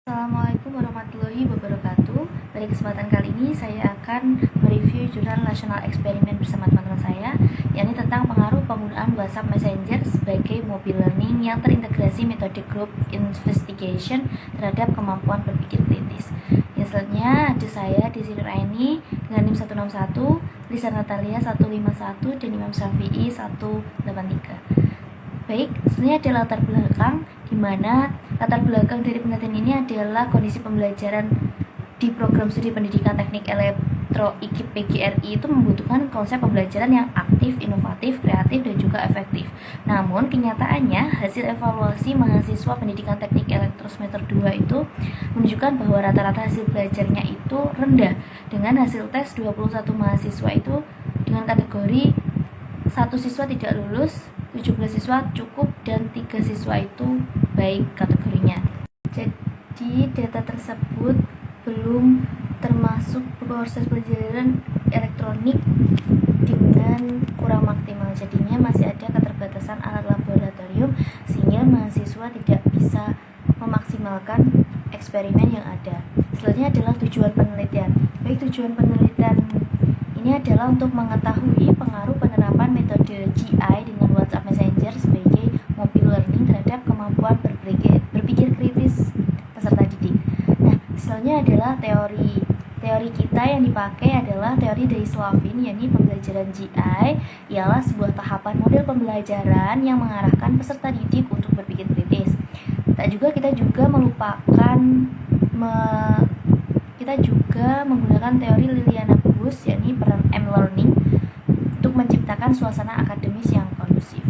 Assalamualaikum warahmatullahi wabarakatuh. Pada kesempatan kali ini saya akan mereview jurnal nasional eksperimen bersama teman-teman saya, yakni tentang pengaruh penggunaan WhatsApp Messenger sebagai mobile learning yang terintegrasi metode group investigation terhadap kemampuan berpikir kritis. Yang selanjutnya ada saya Desi Nuraini dengan NIM 161, Lisa Natalia 151, dan Imam Syafi'i 183. Baik, sebenarnya ada latar belakang di mana latar belakang dari penelitian ini adalah kondisi pembelajaran di program studi pendidikan teknik elektro IKIP PGRI itu membutuhkan konsep pembelajaran yang aktif, inovatif, kreatif, dan juga efektif. Namun kenyataannya hasil evaluasi mahasiswa pendidikan teknik elektro semester 2 itu menunjukkan bahwa rata-rata hasil belajarnya itu rendah, dengan hasil tes 21 mahasiswa itu dengan kategori 1 siswa tidak lulus, 17 siswa cukup, dan 3 siswa itu baik kategorinya. Jadi data tersebut belum termasuk proses pelajaran elektronik dengan kurang maksimal. Jadinya masih ada keterbatasan alat laboratorium sehingga mahasiswa tidak bisa memaksimalkan eksperimen yang ada. Selanjutnya adalah tujuan penelitian. Baik, tujuan penelitian ini adalah untuk mengetahui pengaruh penerapan metode GI dengan WhatsApp Messenger sebagai mobile learning terhadap kemampuan berpikir kritis peserta didik. Nah, selanjutnya adalah teori. Teori kita yang dipakai adalah teori dari Slavin, yakni pembelajaran GI ialah sebuah tahapan model pembelajaran yang mengarahkan peserta didik untuk berpikir kritis. Kita juga menggunakan teori Liliana Bus, yakni peran M-Learning untuk menciptakan suasana akademis yang kondusif.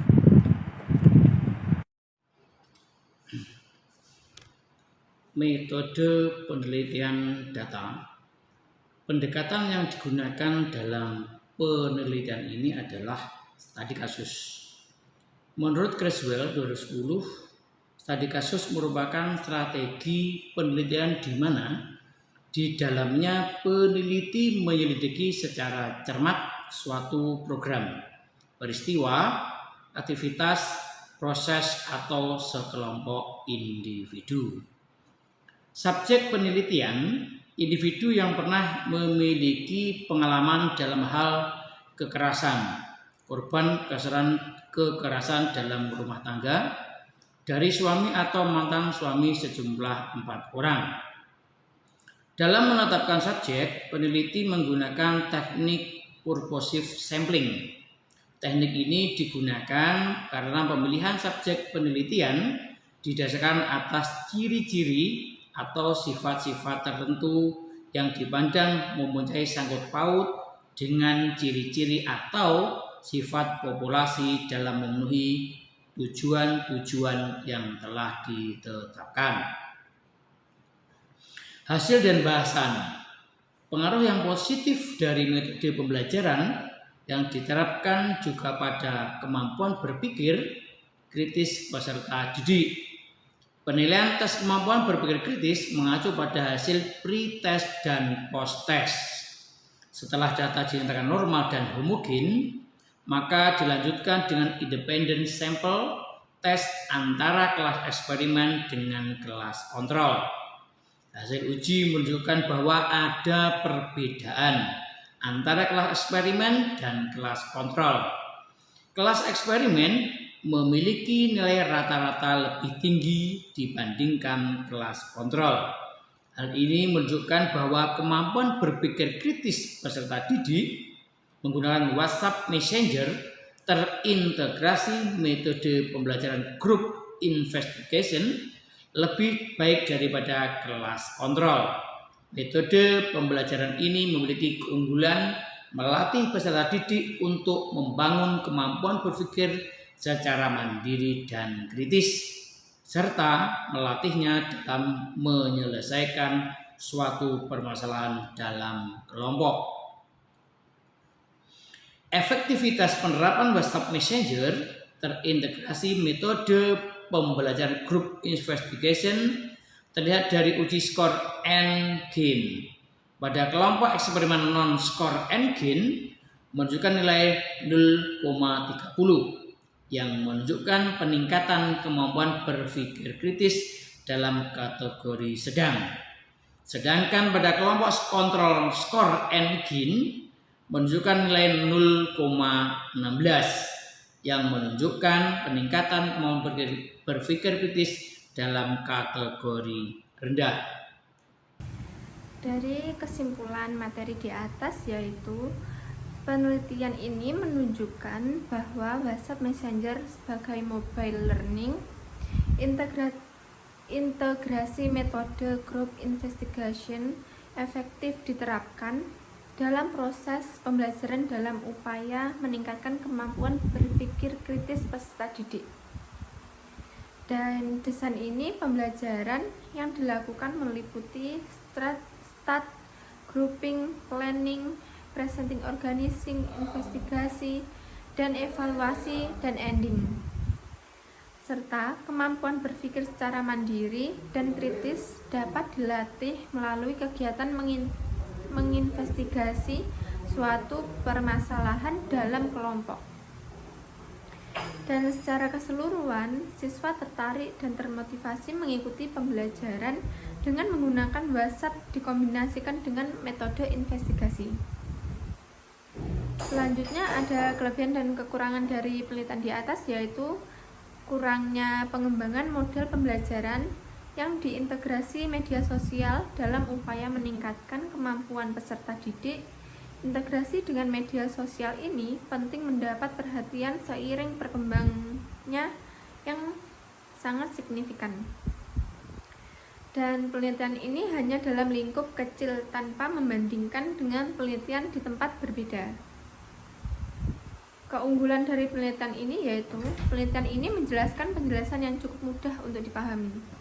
Metode penelitian data. Pendekatan yang digunakan dalam penelitian ini adalah studi kasus. Menurut Creswell 2010, studi kasus merupakan strategi penelitian di mana di dalamnya peneliti menyelidiki secara cermat suatu program, peristiwa, aktivitas, proses, atau sekelompok individu. Subjek penelitian, individu yang pernah memiliki pengalaman dalam hal kekerasan, korban kekerasan dalam rumah tangga, dari suami atau mantan suami sejumlah 4 orang. Dalam menetapkan subjek, peneliti menggunakan teknik purposive sampling. Teknik ini digunakan karena pemilihan subjek penelitian didasarkan atas ciri-ciri atau sifat-sifat tertentu yang dipandang mempunyai sangkut paut dengan ciri-ciri atau sifat populasi dalam memenuhi tujuan-tujuan yang telah ditetapkan. Hasil dan bahasan. Pengaruh yang positif dari metode pembelajaran yang diterapkan juga pada kemampuan berpikir kritis peserta didik. Penilaian tes kemampuan berpikir kritis mengacu pada hasil pre-test dan post-test. Setelah data dinyatakan normal dan homogen, maka dilanjutkan dengan independent sample test antara kelas eksperimen dengan kelas kontrol. Hasil uji menunjukkan bahwa ada perbedaan antara kelas eksperimen dan kelas kontrol. Kelas eksperimen memiliki nilai rata-rata lebih tinggi dibandingkan kelas kontrol. Hal ini menunjukkan bahwa kemampuan berpikir kritis peserta didik menggunakan WhatsApp Messenger terintegrasi metode pembelajaran group investigation lebih baik daripada kelas kontrol. Metode pembelajaran ini memiliki keunggulan melatih peserta didik untuk membangun kemampuan berpikir secara mandiri dan kritis, serta melatihnya dalam menyelesaikan suatu permasalahan dalam kelompok. Efektivitas penerapan WhatsApp Messenger terintegrasi metode pembelajaran group investigation terlihat dari uji skor N-Gain. Pada kelompok eksperimen non-skor N-Gain menunjukkan nilai 0,30 yang menunjukkan peningkatan kemampuan berpikir kritis dalam kategori sedang. Sedangkan pada kelompok kontrol skor N-GIN menunjukkan nilai 0,16 yang menunjukkan peningkatan kemampuan berpikir kritis dalam kategori rendah. Dari kesimpulan materi di atas yaitu penelitian ini menunjukkan bahwa WhatsApp Messenger sebagai mobile learning, integrasi metode group investigation efektif diterapkan dalam proses pembelajaran dalam upaya meningkatkan kemampuan berpikir kritis peserta didik. Dan desain ini pembelajaran yang dilakukan meliputi start, grouping, planning, presenting, organizing, investigasi, dan evaluasi, dan ending. Serta kemampuan berpikir secara mandiri dan kritis dapat dilatih melalui kegiatan menginvestigasi suatu permasalahan dalam kelompok. Dan secara keseluruhan, siswa tertarik dan termotivasi mengikuti pembelajaran dengan menggunakan WhatsApp dikombinasikan dengan metode investigasi. Selanjutnya ada kelebihan dan kekurangan dari penelitian di atas, yaitu kurangnya pengembangan model pembelajaran yang diintegrasi media sosial dalam upaya meningkatkan kemampuan peserta didik. Integrasi dengan media sosial ini penting mendapat perhatian seiring perkembangannya yang sangat signifikan. Dan penelitian ini hanya dalam lingkup kecil tanpa membandingkan dengan penelitian di tempat berbeda. Keunggulan dari penelitian ini yaitu penelitian ini menjelaskan penjelasan yang cukup mudah untuk dipahami.